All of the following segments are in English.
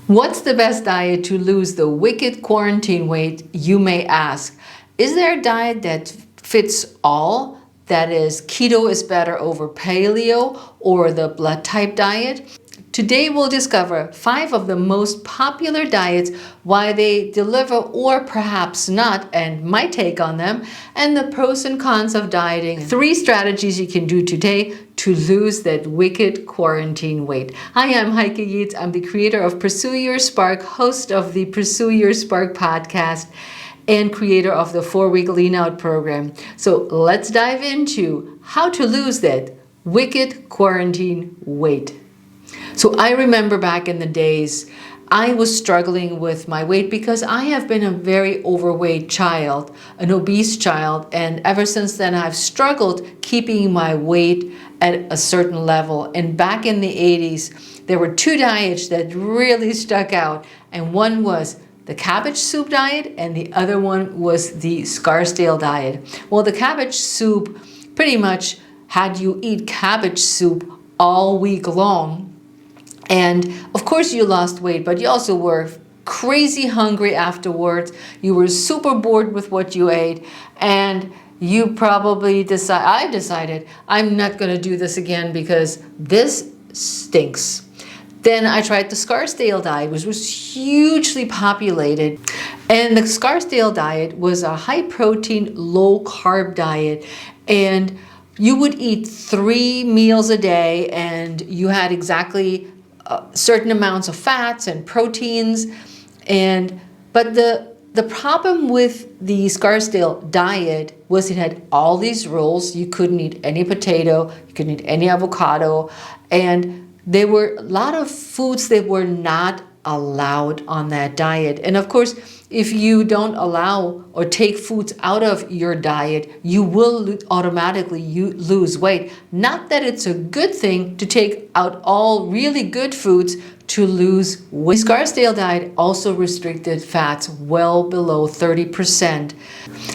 What's the best diet to lose the wicked quarantine weight, you may ask? Is there a diet that fits all? That is, keto is better over paleo or the blood type diet? Today we'll discover 5 of the most popular diets, why they deliver or perhaps not, and my take on them, and the pros and cons of dieting. 3 strategies you can do today to lose that wicked quarantine weight. Hi, I'm Heike Yates. I'm the creator of Pursue Your Spark, host of the Pursue Your Spark podcast, and creator of the 4-week Lean Out program. So let's dive into how to lose that wicked quarantine weight. So I remember back in the days, I was struggling with my weight because I have been a very overweight child, an obese child, and ever since then I've struggled keeping my weight at a certain level. And back in the 80s, there were 2 diets that really stuck out, and one was the cabbage soup diet and the other one was the Scarsdale diet. Well, the cabbage soup pretty much had you eat cabbage soup all week long. And of course you lost weight, but you also were crazy hungry afterwards. You were super bored with what you ate, and you probably I decided I'm not going to do this again because this stinks. Then I tried the Scarsdale diet, which was hugely populated. And the Scarsdale diet was a high protein, low carb diet. And you would eat 3 meals a day, and you had exactly certain amounts of fats and proteins. But the problem with the Scarsdale diet was it had all these rules. You couldn't eat any potato, you couldn't eat any avocado, and there were a lot of foods that were not allowed on that diet. And of course, if you don't allow or take foods out of your diet, you will automatically lose weight. Not that it's a good thing to take out all really good foods to lose weight. The Scarsdale diet also restricted fats well below 30%.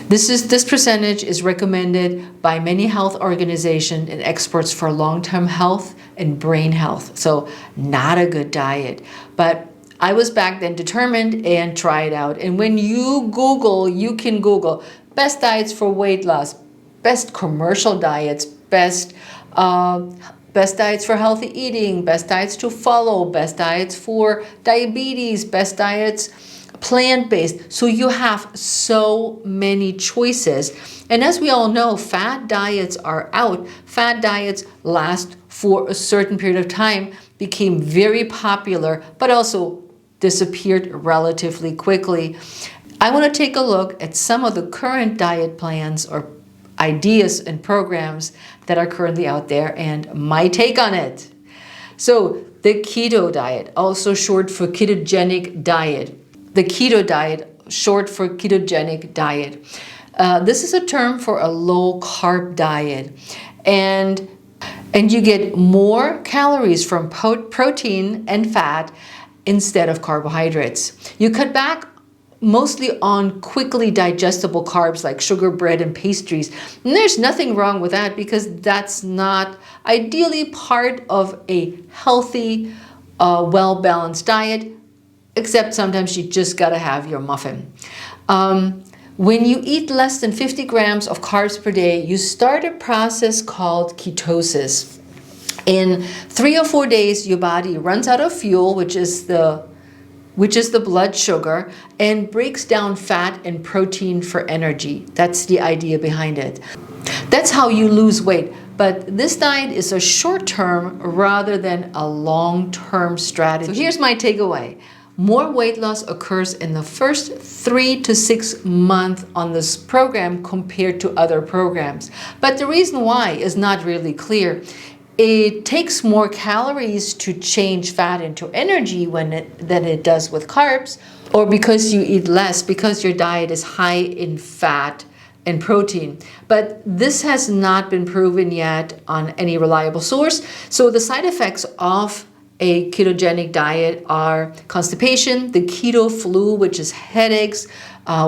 This percentage is recommended by many health organizations and experts for long-term health and brain health. So not a good diet. But I was back then determined and tried out. And when you can Google best diets for weight loss, best commercial diets, best diets for healthy eating, best diets to follow, best diets for diabetes, best diets plant-based. So you have so many choices. And as we all know, fad diets are out. Fad diets last for a certain period of time, became very popular, but also disappeared relatively quickly. I want to take a look at some of the current diet plans or ideas and programs that are currently out there and my take on it. So the keto diet, also short for ketogenic diet. The keto diet, short for ketogenic diet. This is a term for a low carb diet. And you get more calories from protein and fat instead of carbohydrates. You cut back mostly on quickly digestible carbs like sugar, bread, and pastries. And there's nothing wrong with that because that's not ideally part of a healthy, well-balanced diet, except sometimes you just gotta have your muffin. When you eat less than 50 grams of carbs per day, you start a process called ketosis. In 3 or 4 days, your body runs out of fuel, which is the blood sugar, and breaks down fat and protein for energy. That's the idea behind it. That's how you lose weight. But this diet is a short-term rather than a long-term strategy. So here's my takeaway. More weight loss occurs in the first 3 to 6 months on this program compared to other programs. But the reason why is not really clear. It takes more calories to change fat into energy than it does with carbs, or because you eat less, because your diet is high in fat and protein. But this has not been proven yet on any reliable source. So the side effects of a ketogenic diet are constipation, the keto flu, which is headaches,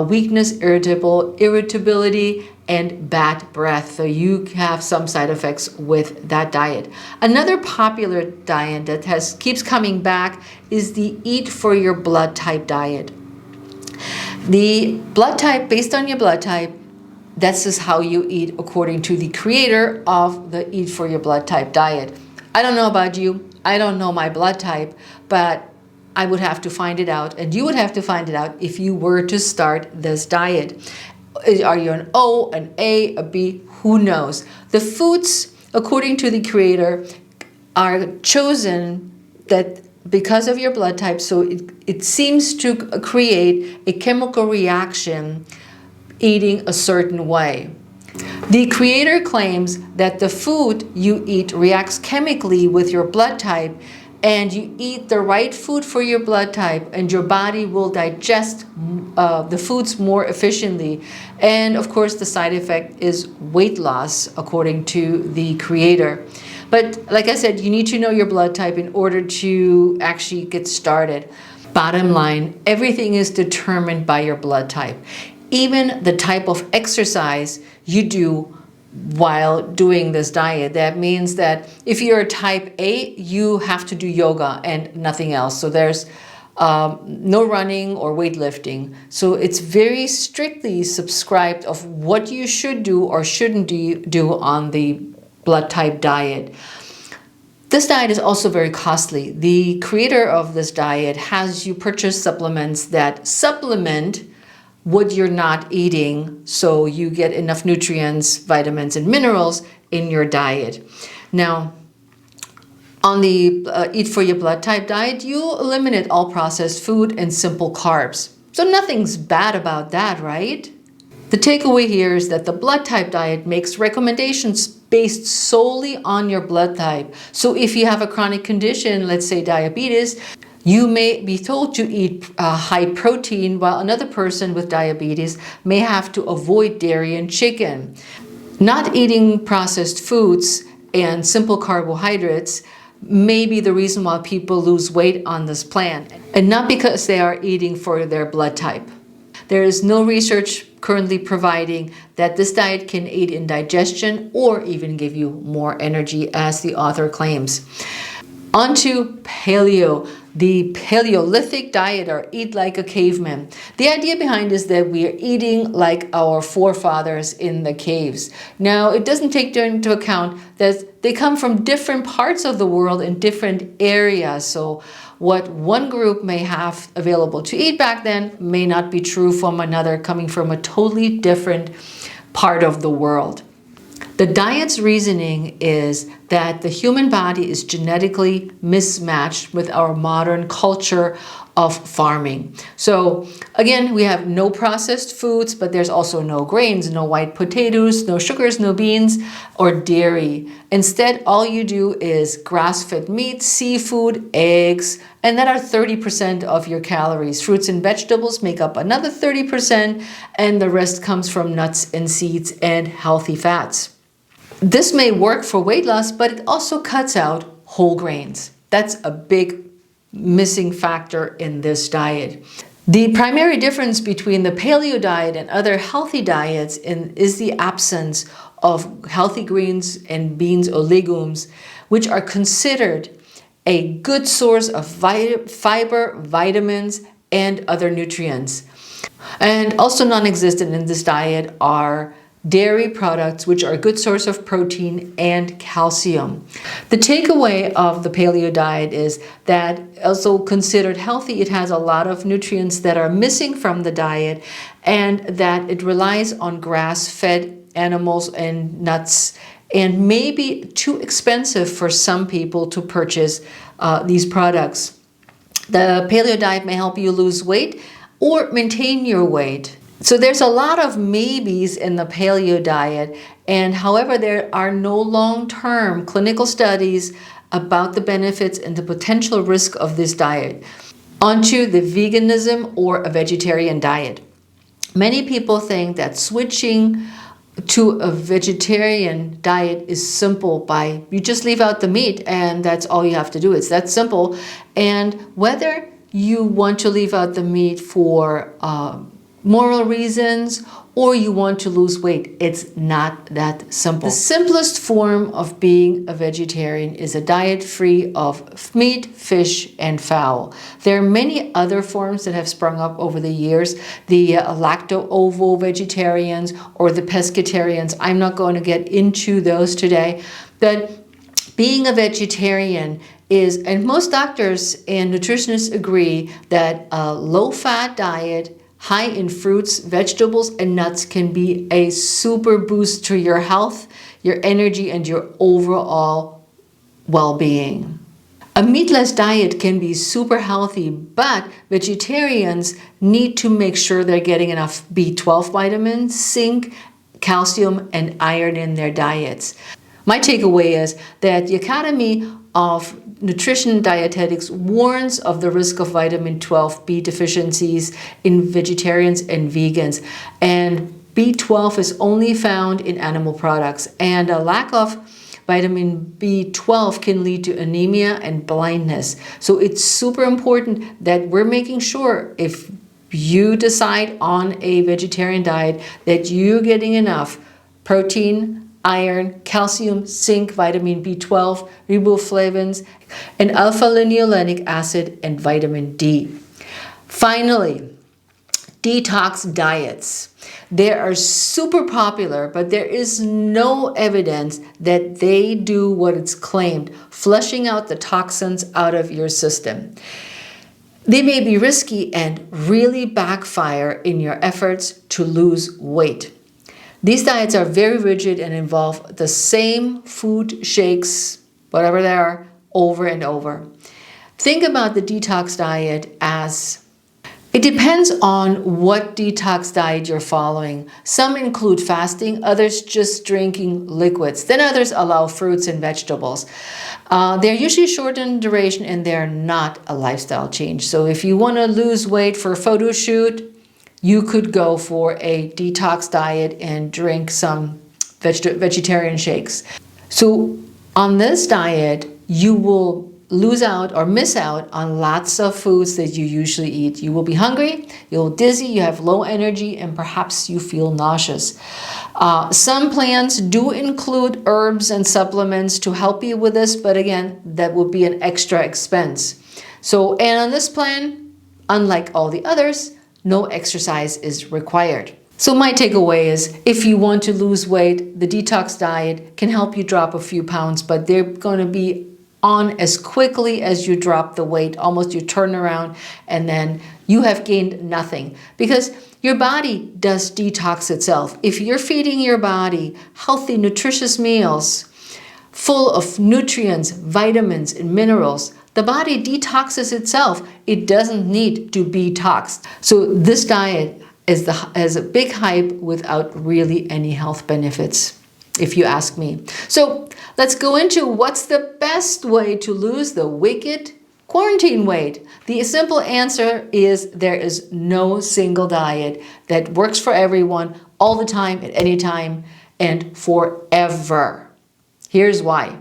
weakness, irritability, and bad breath. So you have some side effects with that diet. Another popular diet that keeps coming back is the eat for your blood type diet. The blood type, based on your blood type, this is how you eat according to the creator of the Eat for Your Blood Type diet. I don't know about you. I don't know my blood type, but I would have to find it out, and you would have to find it out if you were to start this diet. Are you an O, an A, a B? Who knows? The foods, according to the creator, are chosen that because of your blood type, so it seems to create a chemical reaction eating a certain way. The creator claims that the food you eat reacts chemically with your blood type, and you eat the right food for your blood type, and your body will digest the foods more efficiently. And of course, the side effect is weight loss, according to the creator. But like I said, you need to know your blood type in order to actually get started. Bottom line, everything is determined by your blood type. Even the type of exercise you do while doing this diet. That means that if you're a type A, you have to do yoga and nothing else. So there's no running or weightlifting. So it's very strictly subscribed of what you should do or shouldn't do on the blood type diet. This diet is also very costly. The creator of this diet has you purchase supplements that supplement what you're not eating, so you get enough nutrients, vitamins, and minerals in your diet. Now, on the Eat for Your Blood Type diet, you eliminate all processed food and simple carbs. So nothing's bad about that, right? The takeaway here is that the blood type diet makes recommendations based solely on your blood type. So if you have a chronic condition, let's say diabetes, you may be told to eat high protein, while another person with diabetes may have to avoid dairy and chicken. Not eating processed foods and simple carbohydrates may be the reason why people lose weight on this plan, and not because they are eating for their blood type. There is no research currently providing that this diet can aid in digestion or even give you more energy, as the author claims. On to paleo, the Paleolithic diet, or eat like a caveman. The idea behind is that we are eating like our forefathers in the caves. Now, it doesn't take into account that they come from different parts of the world in different areas. So what one group may have available to eat back then may not be true from another, coming from a totally different part of the world. The diet's reasoning is that the human body is genetically mismatched with our modern culture of farming. So again, we have no processed foods, but there's also no grains, no white potatoes, no sugars, no beans, or dairy. Instead, all you do is grass-fed meat, seafood, eggs, and that are 30% of your calories. Fruits and vegetables make up another 30%, and the rest comes from nuts and seeds and healthy fats. This may work for weight loss, but it also cuts out whole grains. That's a big missing factor in this diet. The primary difference between the paleo diet and other healthy diets is the absence of healthy greens and beans or legumes, which are considered a good source of fiber, vitamins, and other nutrients. And also non-existent in this diet are dairy products, which are a good source of protein and calcium. The takeaway of the paleo diet is that, also considered healthy, it has a lot of nutrients that are missing from the diet, and that it relies on grass-fed animals and nuts, and may be too expensive for some people to purchase these products. The paleo diet may help you lose weight or maintain your weight. So there's a lot of maybes in the paleo diet, and however, there are no long-term clinical studies about the benefits and the potential risk of this diet. Onto the veganism or a vegetarian diet. Many people think that switching to a vegetarian diet is simple by you just leave out the meat and that's all you have to do. It's that simple. And whether you want to leave out the meat for moral reasons, or you want to lose weight. It's not that simple. The simplest form of being a vegetarian is a diet free of meat, fish, and fowl. There are many other forms that have sprung up over the years. The lacto-ovo vegetarians or the pescatarians. I'm not going to get into those today, but being a vegetarian is, and most doctors and nutritionists agree that a low-fat diet high in fruits, vegetables, and nuts can be a super boost to your health, your energy, and your overall well-being. A meatless diet can be super healthy, but vegetarians need to make sure they're getting enough B12 vitamins, zinc, calcium, and iron in their diets. My takeaway is that the Academy of Nutrition Dietetics warns of the risk of vitamin 12B deficiencies in vegetarians and vegans. And B12 is only found in animal products, and a lack of vitamin B12 can lead to anemia and blindness. So it's super important that we're making sure, if you decide on a vegetarian diet, that you're getting enough protein, iron, calcium, zinc, vitamin B12, riboflavins, and alpha-linolenic acid, and vitamin D. Finally, detox diets. They are super popular, but there is no evidence that they do what it's claimed, flushing out the toxins out of your system. They may be risky and really backfire in your efforts to lose weight. These diets are very rigid and involve the same food shakes, whatever they are, over and over. Think about the detox diet as, it depends on what detox diet you're following. Some include fasting, others just drinking liquids. Then others allow fruits and vegetables. They're usually short in duration and they're not a lifestyle change. So if you want to lose weight for a photo shoot, you could go for a detox diet and drink some vegetarian shakes. So on this diet, you will lose out or miss out on lots of foods that you usually eat. You will be hungry, you'll be dizzy, you have low energy, and perhaps you feel nauseous. Some plans do include herbs and supplements to help you with this, but again, that would be an extra expense. So, and on this plan, unlike all the others, no exercise is required. So my takeaway is, if you want to lose weight, the detox diet can help you drop a few pounds, but they're going to be on as quickly as you drop the weight. Almost you turn around and then you have gained nothing, because your body does detox itself. If you're feeding your body healthy, nutritious meals full of nutrients, vitamins, and minerals, the body detoxes itself. It doesn't need to be detoxed. So this diet has a big hype without really any health benefits, if you ask me. So let's go into what's the best way to lose the wicked quarantine weight. The simple answer is there is no single diet that works for everyone all the time, at any time, and forever. Here's why.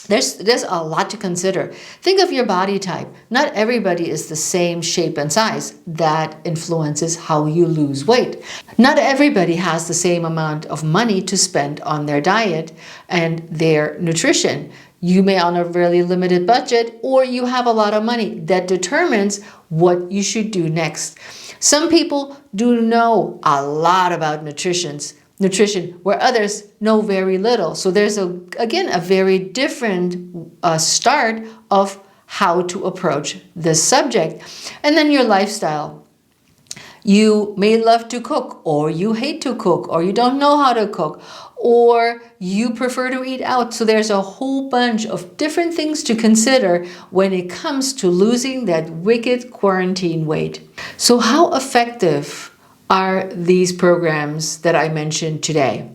There's a lot to consider. Think of your body type. Not everybody is the same shape and size. That influences how you lose weight. Not everybody has the same amount of money to spend on their diet and their nutrition. You may on a really limited budget, or you have a lot of money. That determines what you should do next. Some people do know a lot about nutrition, where others know very little. So there's again a very different start of how to approach this subject. And then your lifestyle. You may love to cook, or you hate to cook, or you don't know how to cook, or you prefer to eat out. So there's a whole bunch of different things to consider when it comes to losing that wicked quarantine weight. So how effective are these programs that I mentioned today?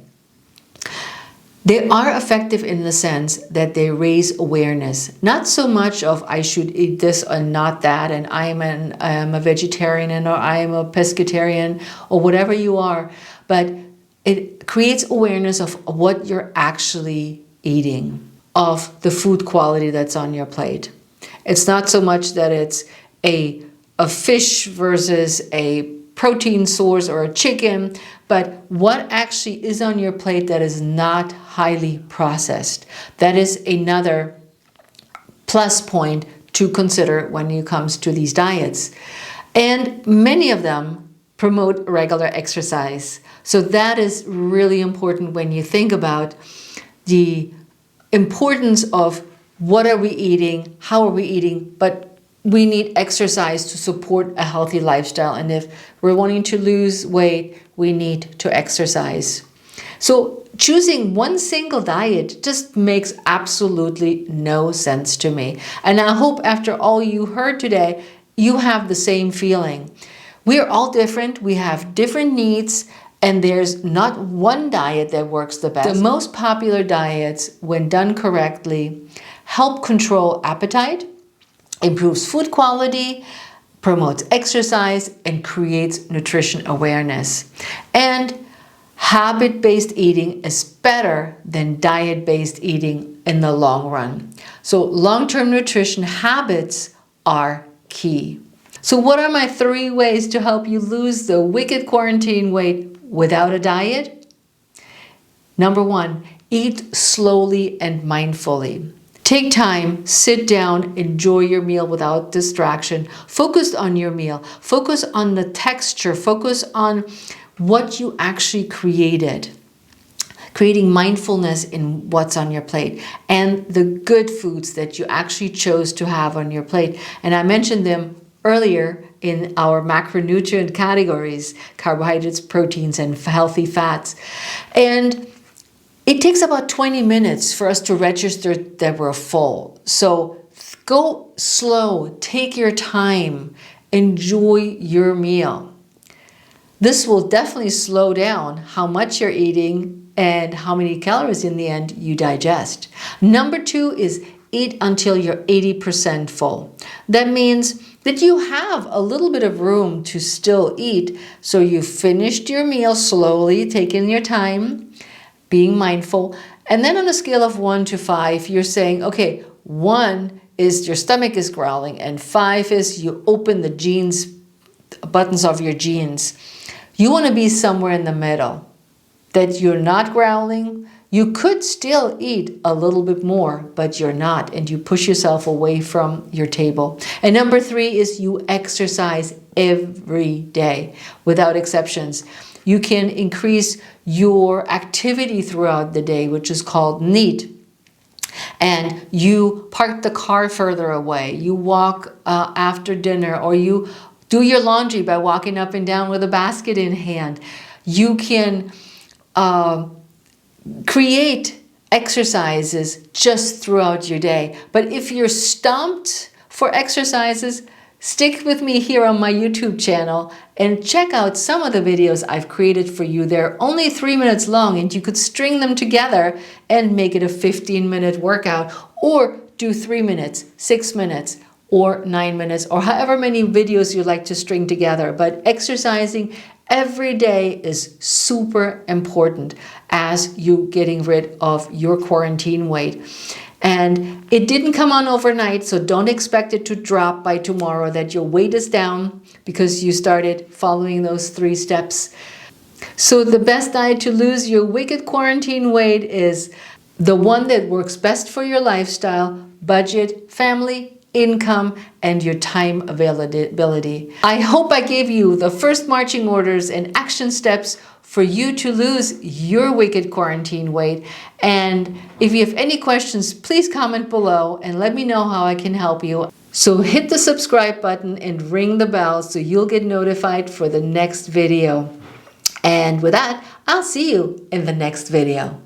They are effective in the sense that they raise awareness. Not so much of I should eat this and not that, and I am a vegetarian, or I am a pescatarian, or whatever you are, but it creates awareness of what you're actually eating, of the food quality that's on your plate. It's not so much that it's a fish versus a protein source or a chicken, but what actually is on your plate that is not highly processed. That is another plus point to consider when it comes to these diets. And many of them promote regular exercise. So that is really important when you think about the importance of what are we eating, how are we eating, but we need exercise to support a healthy lifestyle. And if we're wanting to lose weight, we need to exercise. So choosing one single diet just makes absolutely no sense to me. And I hope after all you heard today, you have the same feeling. We are all different, we have different needs, and there's not one diet that works the best. The most popular diets, when done correctly, help control appetite, improves food quality, promotes exercise, and creates nutrition awareness. And habit-based eating is better than diet-based eating in the long run. So long-term nutrition habits are key. So what are my 3 ways to help you lose the wicked quarantine weight without a diet? Number 1, eat slowly and mindfully. Take time, sit down, enjoy your meal without distraction. Focus on your meal. Focus on the texture. Focus on what you actually created. Creating mindfulness in what's on your plate and the good foods that you actually chose to have on your plate. And I mentioned them earlier in our macronutrient categories: carbohydrates, proteins, and healthy fats. And it takes about 20 minutes for us to register that we're full. So go slow, take your time, enjoy your meal. This will definitely slow down how much you're eating and how many calories in the end you digest. Number 2 is eat until you're 80% full. That means that you have a little bit of room to still eat. So you finished your meal slowly, taking your time, being mindful. And then on a scale of 1 to 5, you're saying, okay, 1 is your stomach is growling, and 5 is you open the jeans, buttons of your jeans. You want to be somewhere in the middle, that you're not growling. You could still eat a little bit more, but you're not, and you push yourself away from your table. And number 3 is you exercise every day, without exceptions. You can increase your activity throughout the day, which is called NEAT. And you park the car further away. You walk after dinner, or you do your laundry by walking up and down with a basket in hand. You can create exercises just throughout your day. But if you're stumped for exercises, stick with me here on my YouTube channel and check out some of the videos I've created for you. They're only 3 minutes long, and you could string them together and make it a 15-minute workout, or do 3 minutes, 6 minutes, or 9 minutes, or however many videos you like to string together. But exercising every day is super important as you getting rid of your quarantine weight. And it didn't come on overnight, so don't expect it to drop by tomorrow, that your weight is down because you started following those 3 steps. So the best diet to lose your wicked quarantine weight is the one that works best for your lifestyle, budget, family, income, and your time availability. I hope I gave you the first marching orders and action steps for you to lose your wicked quarantine weight. And if you have any questions, please comment below and let me know how I can help you. So hit the subscribe button and ring the bell so you'll get notified for the next video. And with that, I'll see you in the next video.